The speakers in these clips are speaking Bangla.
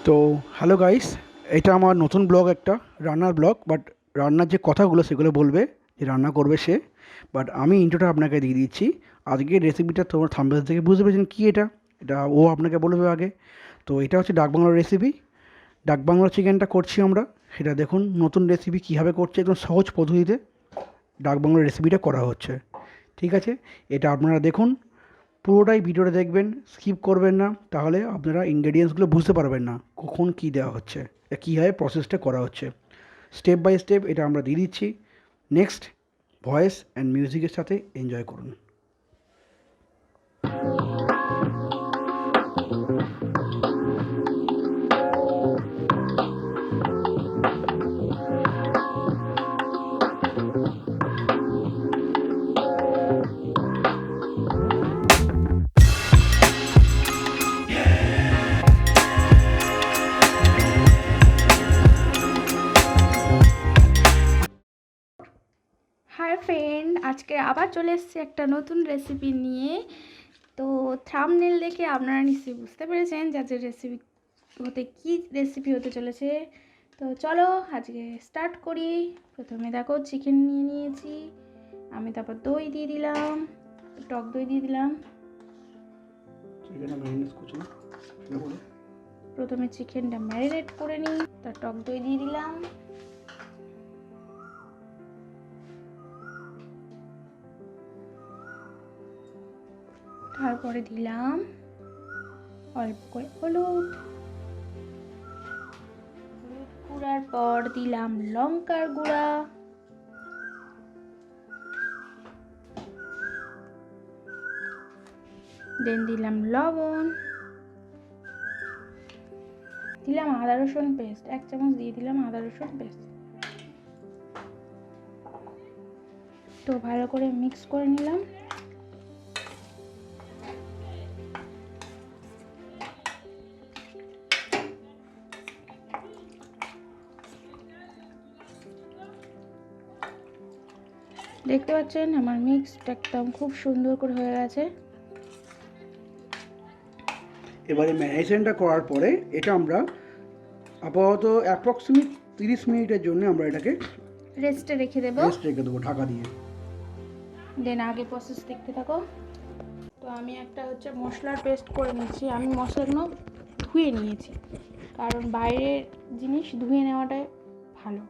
তো হ্যালো গাইস, এটা আমার নতুন ব্লগ, একটা রান্নার ব্লগ। বাট রান্নার যে কথাগুলো সেগুলো বলবে, যে রান্না করবে সে। বাট আমি ইন্ট্রোটা আপনাকে দিয়ে দিচ্ছি। আজকের রেসিপিটা তোমার থাম্বনেল থেকে বুঝতে পেরেছেন কী এটা। এটা ও আপনাকে বলবে আগে। তো এটা হচ্ছে ডাকবাংলোর রেসিপি। ডাকবাংলো চিকেনটা করছি আমরা। সেটা দেখুন নতুন রেসিপি কীভাবে করছে, একদম সহজ পদ্ধতিতে ডাকবাংলোর রেসিপিটা করা হচ্ছে। ঠিক আছে, এটা আপনারা দেখুন, পুরোটাই ভিডিওটা দেখবেন, স্কিপ করবেন না, তাহলে আপনারা ইনগ্রেডিয়েন্টসগুলো বুঝতে পারবেন না কখন কী দেওয়া হচ্ছে, কীভাবে প্রসেসটা করা হচ্ছে। স্টেপ বাই স্টেপ এটা আমরা দিয়ে দিচ্ছি। নেক্সট ভয়েস অ্যান্ড মিউজিকের সাথে এনজয় করুন। হাই ফ্রেন্ড, আজকে আবার চলে এসেছি একটা নতুন রেসিপি নিয়ে। তো থাম্বনেল দেখে আপনারা নিশ্চয়ই বুঝতে পেরেছেন যে আজকের রেসিপি হতে চলেছে। তো চলো আজকে স্টার্ট করি। প্রথমে দেখো চিকেন নিয়ে নিয়েছি আমি, তারপর দই দিয়ে দিলাম, টক দই দিয়ে দিলাম। প্রথমে চিকেনটা ম্যারিনেট করে নিই, তার টক দই দিয়ে দিলাম। তারপরে দিলাম অল্প করে হলুদ গুঁড়ার পর দিলাম লঙ্কার গুঁড়া, দেন দিলাম লবণ, দিলাম আদা রসুন পেস্ট, 1 চামচ দিয়ে দিলাম আদা রসুন পেস্ট। তো ভালো করে মিক্স করে নিলাম। দেখতে পাচ্ছেন আমার মিক্সড একদম খুব সুন্দর করে হয়ে গেছে। এবারে ম্যারিনেশনটা করার পরে এটা আমরা আপাতত অ্যাপ্রক্সিমেট 30 মিনিটের জন্য আমরা এটাকে রেস্টে রেখে দেবো ঢাকা দিয়ে। দেন আগে প্রসেস দেখতে থাকো। তো আমি একটা হচ্ছে মশলার পেস্ট করে নিচ্ছি। আমি মশলাগুলো ধুয়ে নিয়েছি, কারণ বাইরের জিনিস ধুয়ে নেওয়াটাই ভালো।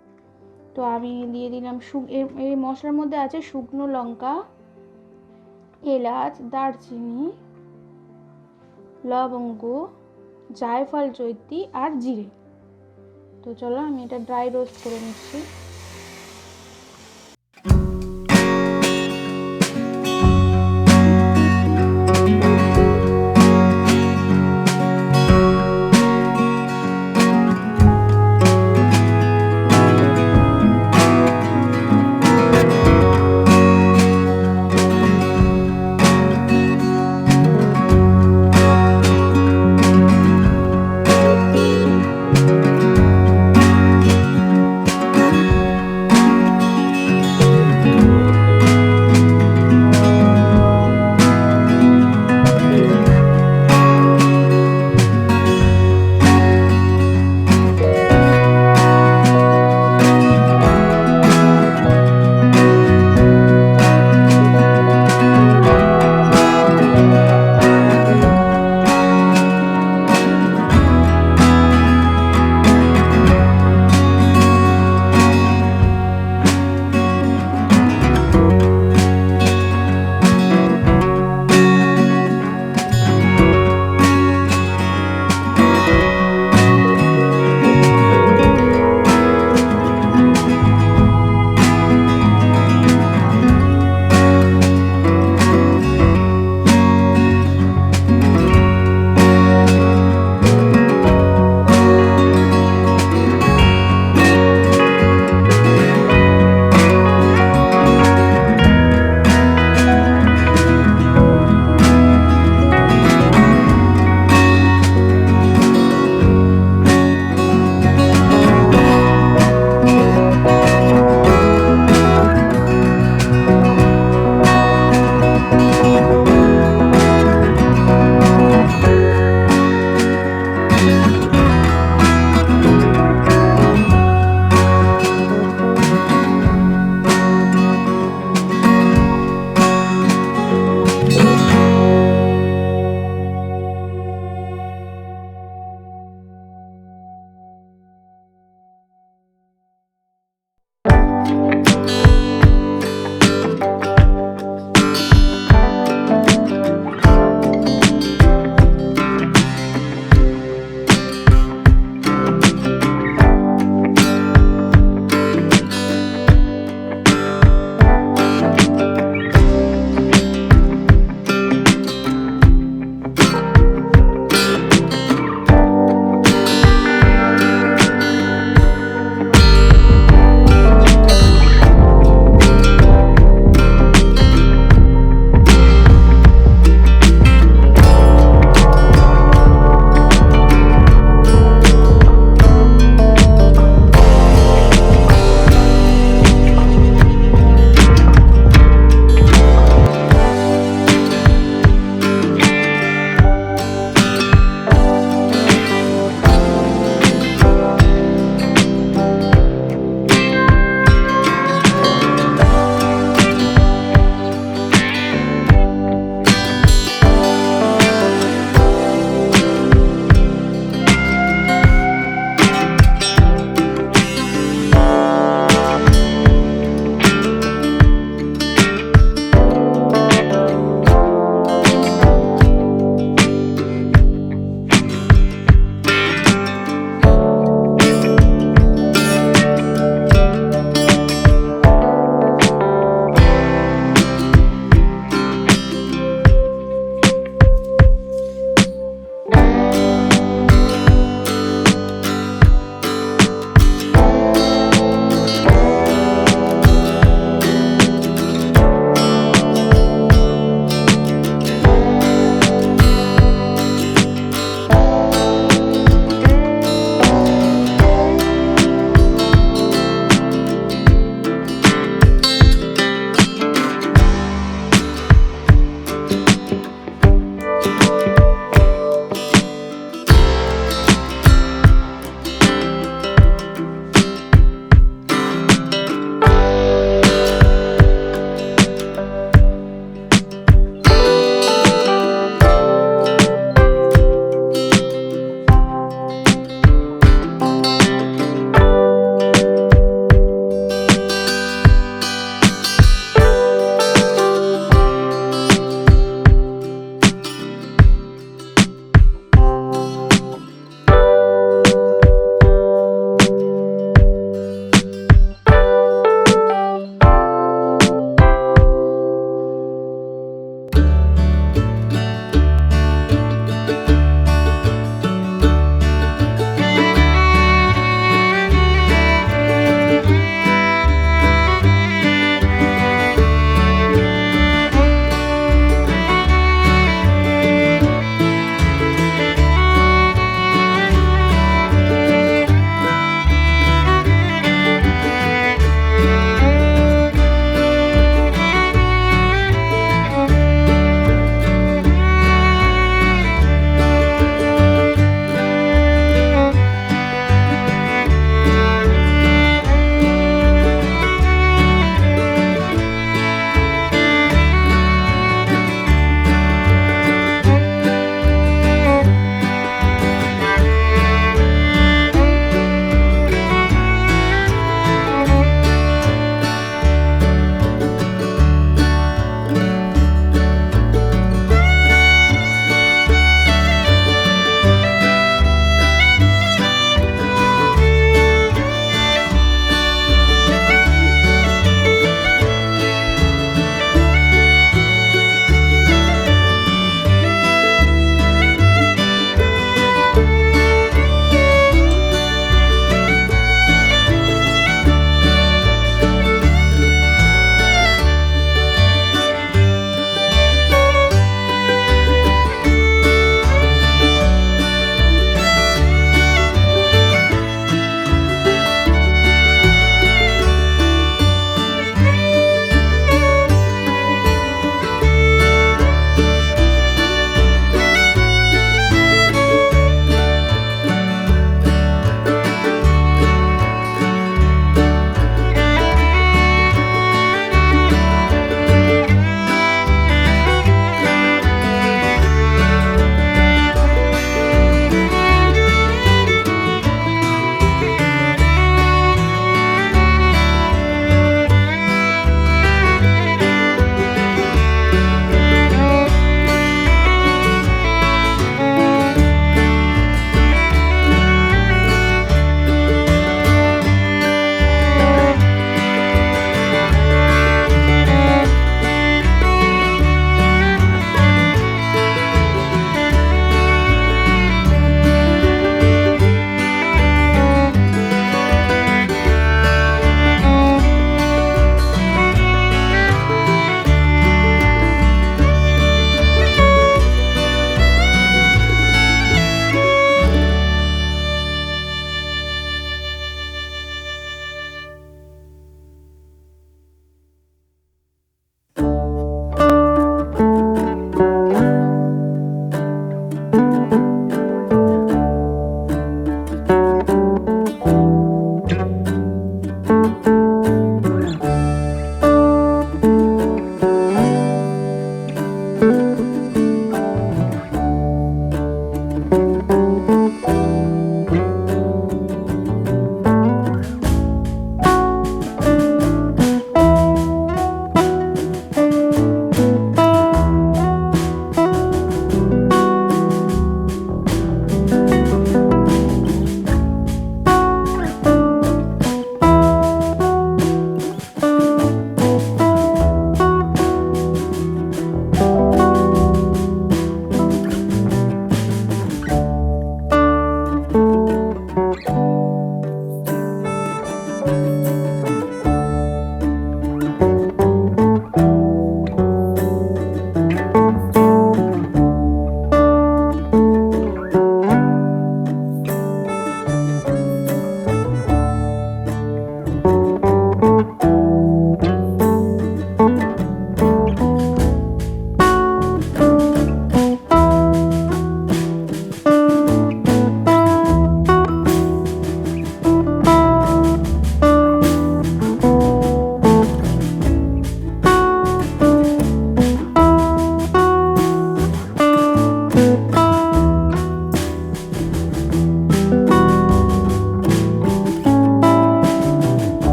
তো আমি দিয়ে দিলাম এই মশলার মধ্যে আছে শুকনো লঙ্কা, এলাচ, দারচিনি, লবঙ্গ, জায়ফল, জয়িত্রী আর জিরে। তো চলো আমি এটা ড্রাই রোস্ট করে নিচ্ছি।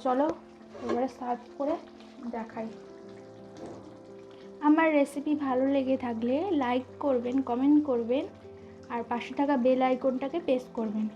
চলো এবারে সার্ভ করে দেখাই। আমার রেসিপি ভালো লেগে থাকলে লাইক করবেন, কমেন্ট করবেন, আর পাশে থাকা বেল আইকনটাকে প্রেস করবেন।